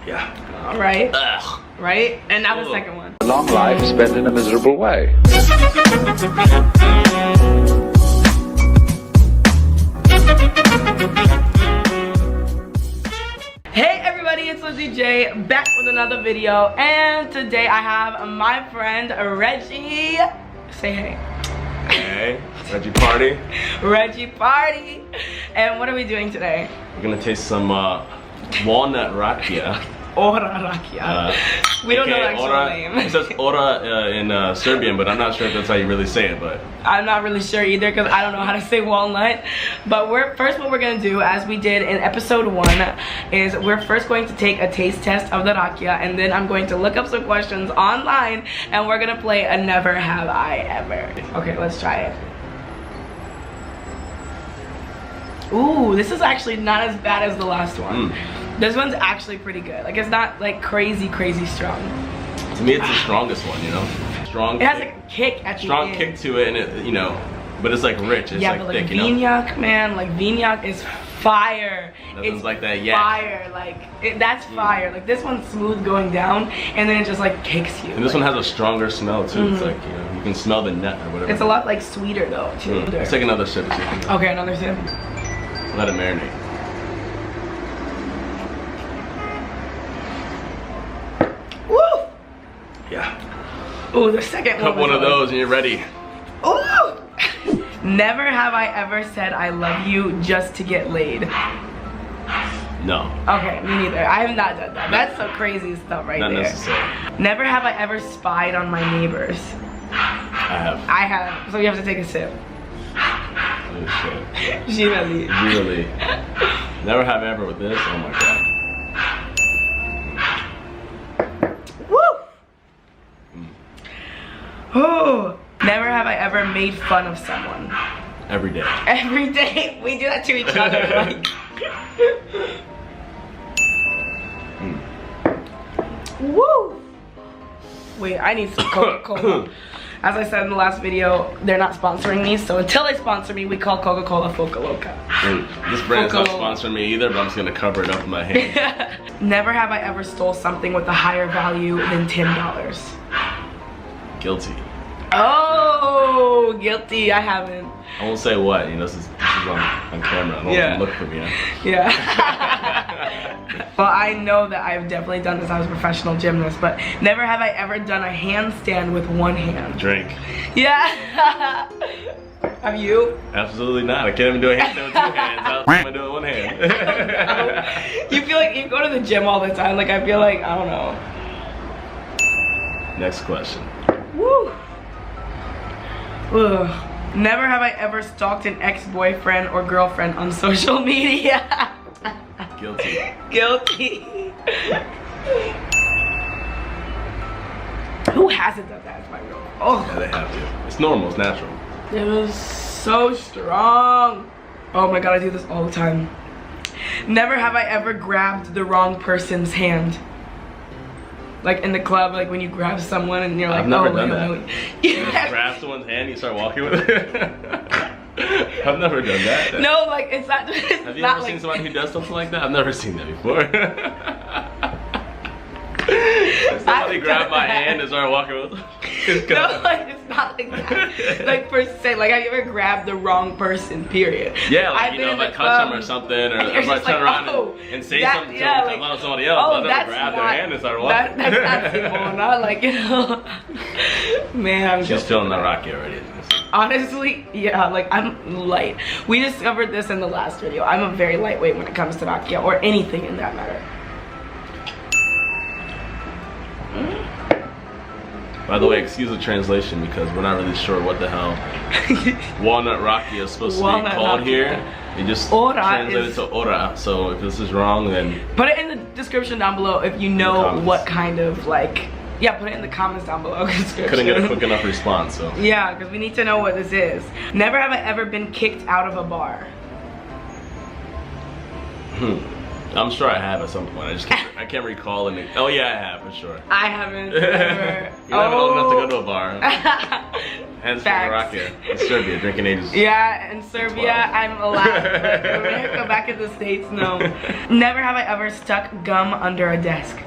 Yeah. All right. Ugh. Right? And now the second one. A long life spent in a miserable way. Hey everybody, it's Lizzie J back with another video, and today I have my friend Reggie. Say hey. Hey, Reggie Party. Reggie Party. And what are we doing today? We're gonna taste some walnut Rakija. Orah Rakija. We don't know the actual Orah, name. It says Orah in Serbian, but I'm not sure if that's how you really say it. But I'm not really sure either because I don't know how to say walnut. But what we're gonna do, as we did in episode 1, is we're first going to take a taste test of the Rakija, and then I'm going to look up some questions online, and we're gonna play a Never Have I Ever. Okay, let's try it. Ooh, this is actually not as bad as the last one. This one's actually pretty good. Like, it's not like crazy strong. to me, it's the strongest one. You know, strong. It has like a kick at the strong end. kick to it, and it, you know, but it's like rich. It's yeah, like but like thick. You know, Vinyak, man, like Vinyak is fire. Nothing's It's like that yet. fire, like that's fire. Like this one's smooth going down, and then it just like kicks you. And this like, one has a stronger smell too. It's like, you know, you can smell the nut or whatever. it's a lot like sweeter though too. Let's take another sip. So you can Okay, another sip. let it marinate. Woo! Yeah. Ooh, the second Cup one of those and you're ready. Ooh! Never have I ever said I love you just to get laid. No. Okay, me neither. I have not done that. That's some crazy stuff right Not there. necessary. Never have I ever spied on my neighbors. I have. I have. So you have to take a sip. Oh shit. Really. Really. Never have ever with this. Oh my god. Woo! Oh. Never have I ever made fun of someone. Every day. Every day we do that to each other. Like. Woo! Wait, I need some Coca-Cola. As I said in the last video, they're not sponsoring me, so until they sponsor me, we call Coca-Cola Foca Loca. This brand's not Foca. sponsoring me either, but I'm just gonna cover it up with my hand. Never have I ever stole something with a higher value than $10. Guilty. Oh, guilty. I haven't. I won't say what. You know, this is on camera. I don't Yeah. look for me. Yeah. Well, I know that I've definitely done this. I was a professional gymnast, but never have I ever done a handstand with one hand. Drink. Yeah. Have you? Absolutely not. I can't even do a handstand with 2 hands. How am I doing with 1 hand? You feel like you go to the gym all the time. Like, I feel like, I don't know. Next question. Woo. Ugh. Never have I ever stalked an ex-boyfriend or girlfriend on social media. Guilty. Guilty. Who hasn't done that? Is my real. Oh, Yeah, they have to. It's normal. It's natural. it was so strong. Oh my god, I do this all the time. Never have I ever grabbed the wrong person's hand. Like in the club, like when you grab someone and you're like, I've never oh, done wait, that. wait. You just Yeah. grab someone's hand, you start walking with it. I've never done that. No, like it's not. It's Have you not ever like, seen somebody who does something like that? I've never seen that before. Somebody grabbed my hand and started walking with it. No, like it's not like that. Like per se, like have you ever grabbed the wrong person? Period. Yeah, like I've you been know, in the like touch them club, or something, or and if you're I just turn like, around oh, and say that- something yeah, to like, somebody else. oh, I've never that's grabbed their not- hand and started walking. That's not Simona, like, you know. Man, I'm She's just feeling that Rocky already. honestly, yeah, like I'm light. We discovered this in the last video. I'm a very lightweight when it comes to Rakija or anything in that matter. By the way, excuse the translation because we're not really sure what the hell walnut Rakija is supposed to be Walnut called Rakija. here. It just Orah translated is- to Orah. So if this is wrong, then Put it in the description down below if you know comments. what kind of like. Yeah, put it in the comments down below. couldn't get a quick enough response. So Yeah, because we need to know what this is. Never have I ever been kicked out of a bar. I'm sure I have at some point. I can't recall any. Oh yeah, I have for sure. I haven't ever. You're not old enough to go to a bar. Hence Facts. Rakija in Serbia, drinking ages. Yeah, in Serbia, 12. I'm allowed. But in America, back in the States, no. Never have I ever stuck gum under a desk.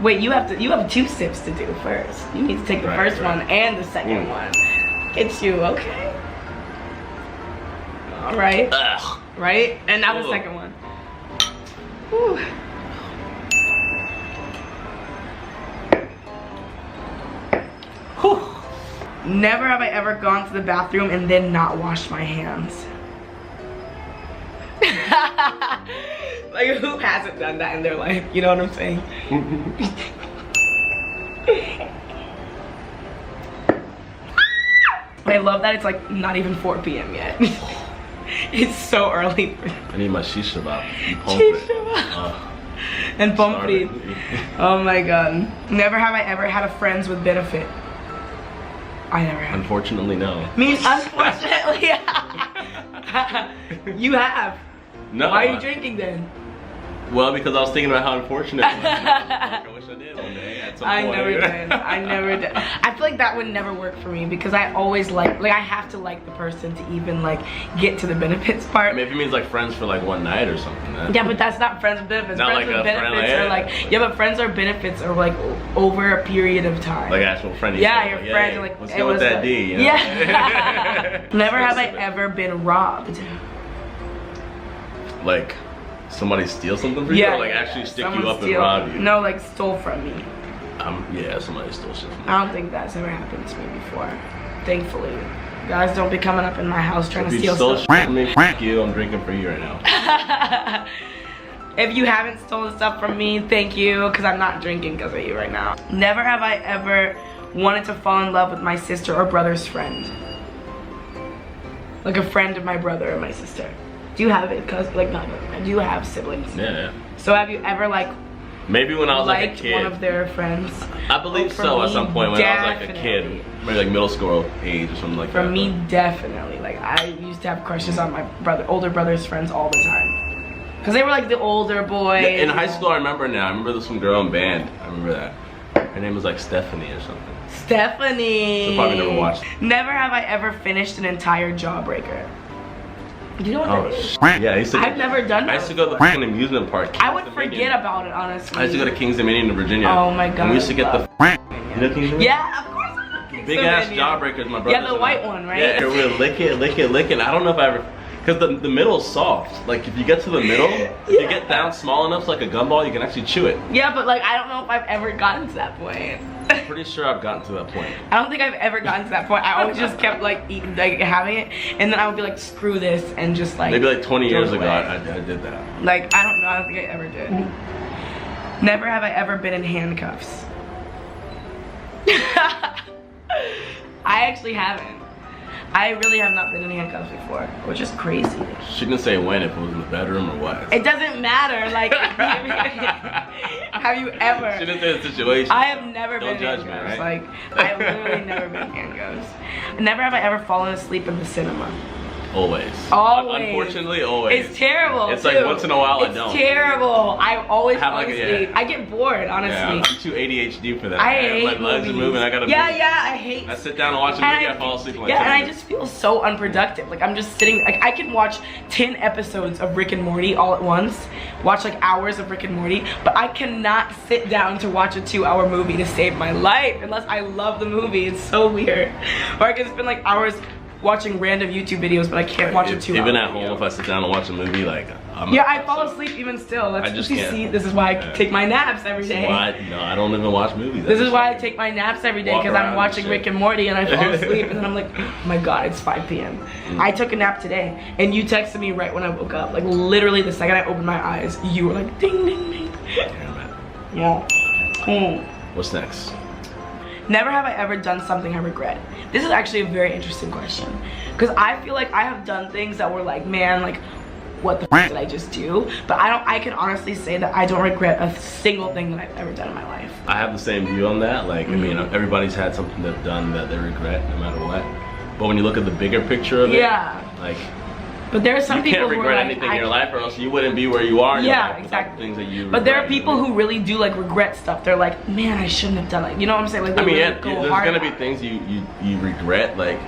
Wait, you have 2 sips to do first. You need to take the first one and the second one. Get you, okay? All right. Ugh. Right? And now the second one. Whew. Whew. Never have I ever gone to the bathroom and then not washed my hands. Like, who hasn't done that in their life? You know what I'm saying? I love that it's like not even 4 p.m. yet. It's so early. I need my shisha bop. And pomfret. Oh my god. Never have I ever had a friends with benefit. I never have. Unfortunately, no. I mean, unfortunately, you have. No. Why are you drinking then? Well, because I was thinking about how unfortunate it was. I wish I did one day at some point. I never did. I never did. I feel like that would never work for me because I always like I have to like the person to even like get to the benefits part. I mean, if it means like friends for like one night or something. Yeah, but that's not friends with benefits. Not Friends like with a benefits friend, are yeah. like, yeah, but friends or benefits are like over a period of time. Like actual friend. Yeah, your friend. Like, let's it go with was that a- D. You know? Yeah. Never have I ever been robbed. Like somebody steal something from you, or like actually stick someone you up steal- and rob you. No, like stole from me. Yeah, somebody stole shit from me. I don't think that's ever happened to me before. Thankfully. Guys don't be coming up in my house trying If to you steal stole stuff. shit from me, f you. I'm drinking for you right now. If you haven't stolen stuff from me, thank you, because I'm not drinking because of you right now. Never have I ever wanted to fall in love with my sister or brother's friend. Like a friend of my brother or my sister. Do you have it? Cause like not. Do you have siblings? Yeah. So have you ever like Maybe when I was like a liked kid. one of their friends? I believe For so at me, some point when I was like a definitely. kid. Maybe like middle school age or something like For that. me, definitely. Like I used to have crushes on my older brother's friends all the time. Cause they were like the older boys. Yeah, in high school, I remember now. I remember there was some girl in band. I remember that. Her name was like Stephanie or something. Stephanie. So probably never watched. Never have I ever finished an entire Jawbreaker. You know what Oh, that is? yeah, I used to. I've never done that. I used to go to the fucking amusement park. I would Kings forget Dominion. about it, honestly. I used to go to Kings Dominion in Virginia. Oh my god. And we used to get the. You know Kings Dominion? Yeah, of course I know. Big ass Jawbreakers, my brother. Yeah, the white one, right? Yeah, we would lick it. And I don't know if I ever. Because the middle is soft. Like if you get to the middle, if you get down small enough, so like a gumball, you can actually chew it. Yeah, but like I don't know if I've ever gotten to that point. I'm pretty sure I've gotten to that point. I don't think I've ever gotten to that point. I always just kept like eating, like having it, and then I would be like, screw this, and just like. Maybe like 20 years throw it ago, away. I did that. Like I don't know. I don't think I ever did. Never have I ever been in handcuffs. I actually haven't. I really have not been in handcuffs before, which is crazy. She didn't say when, if it was in the bedroom or what. It doesn't matter. Like, have you ever? She didn't say the situation. I have never Don't been judge in me, handcuffs. right? Like, I've literally never been in handcuffs. Never have I ever fallen asleep in the cinema. Always. Always. Unfortunately, always. It's terrible. It's too. like once in a while I It's don't. terrible. I always Have fall like a- asleep. yeah. I get bored, honestly. Yeah, I'm too ADHD for that. I hate my legs movies. are moving. I gotta. Yeah, move. yeah, I hate. I sit down and watch a movie. I fall asleep in like yeah, 10 and I minutes. just feel so unproductive. Like I'm just sitting. Like I can watch 10 episodes of Rick and Morty all at once. Watch like hours of Rick and Morty, but I cannot sit down to watch a 2-hour movie to save my life unless I love the movie. It's so weird. Or I can spend like hours watching random YouTube videos, but I can't watch a 2-hour Even at video. home, if I sit down and watch a movie, like Yeah, I fall asleep even still. That's I just you can't. see. This is why I Yeah. take my naps every day. No, I don't even watch movies. This is why I take my naps every day, Walk because around I'm and watching shit. Rick and Morty and I fall asleep and then I'm like, oh my god, it's 5 p.m. I took a nap today and you texted me right when I woke up. Like literally the second I opened my eyes, you were like ding ding ding. Yeah. What's next? Never have I ever done something I regret. This is actually a very interesting question. Because I feel like I have done things that were like, man, like, what the f did I just do? But I can honestly say that I don't regret a single thing that I've ever done in my life. I have the same view on that. Like, I mean, everybody's had something they've done that they regret no matter what. But when you look at the bigger picture of it, Yeah. like, But there are some you people can't who are regret like, anything in your life or else you wouldn't be where you are in your Yeah, life without exactly. things that you But there are regret, you people know? who really do like regret stuff. They're like, man, I shouldn't have done it. You know what I'm saying? Like, they I mean, really yeah, go there's hard gonna on be it. things you regret. Like,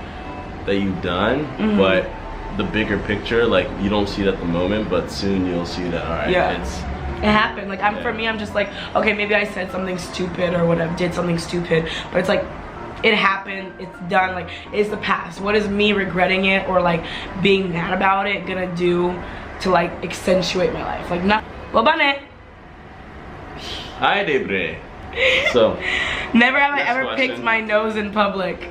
that you've done, but the bigger picture, like you don't see it at the moment, but soon you'll see that. All right, it happened. Like for me, I'm just like, okay, maybe I said something stupid or whatever, did something stupid, but it's like, it happened, it's done. Like, it's the past. What is me regretting it or like being mad about it gonna do to like accentuate my life? Like, not. Well, bane. Hi, Debre. So, never have I ever picked my nose in public.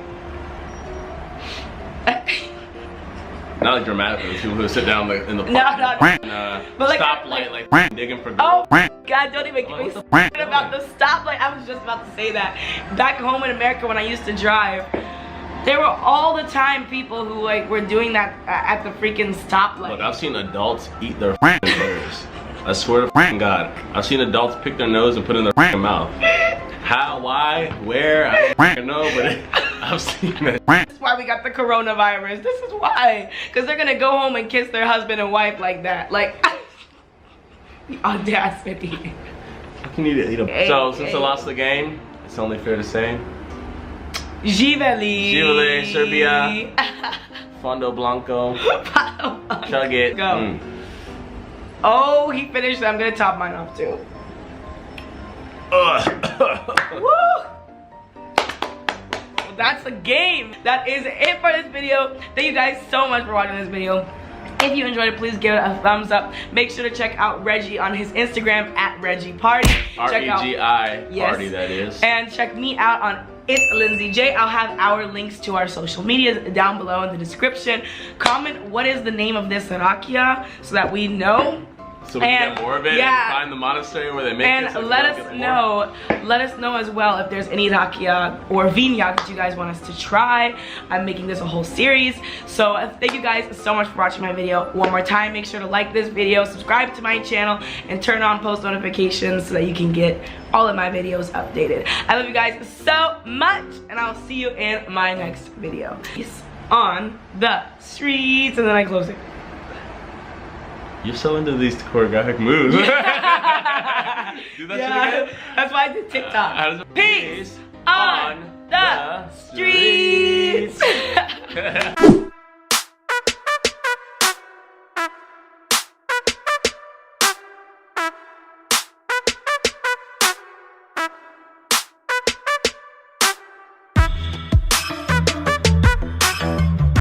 Not like dramatically, people who sit down like in the park. No. But like, stoplight, like digging for gold. Oh God, don't even get me started about the stoplight. I was just about to say that. Back home in America when I used to drive, there were all the time people who like were doing that at the freaking stoplight. Look, I've seen adults eat their nose. I swear to God, I've seen adults pick their nose and put it in their mouth. How, why, where, I don't know, but I've seen it. That's why we got the coronavirus. This is why. Because they're going to go home and kiss their husband and wife like that. Like, the audacity. How can you eat a... So, since I lost the game, it's only fair to say... Živeli. Živeli, Serbia. Fondo Blanco. Chug it. Go. Oh, he finished. I'm going to top mine off too. Woo! Well, that's the game. That is it for this video. Thank you guys so much for watching this video. If you enjoyed it, please give it a thumbs up. Make sure to check out Reggie on his Instagram at Reggie Party. R-E-G-I Party, that is. And check me out on It's Lindsay J. I'll have our links to our social medias down below in the description. Comment what is the name of this Rakija so that we know. So we can get more of it and find the monastery where they make it. And let us know as well if there's any Rakija or Vinyak that you guys want us to try. I'm making this a whole series. So thank you guys so much for watching my video. One more time, make sure to like this video, subscribe to my channel, and turn on post notifications so that you can get all of my videos updated. I love you guys so much, and I'll see you in my next video. Peace on the streets, and then I close it. You're so into these choreographic moves. Do that shit again? That's why I did TikTok. Peace on the streets.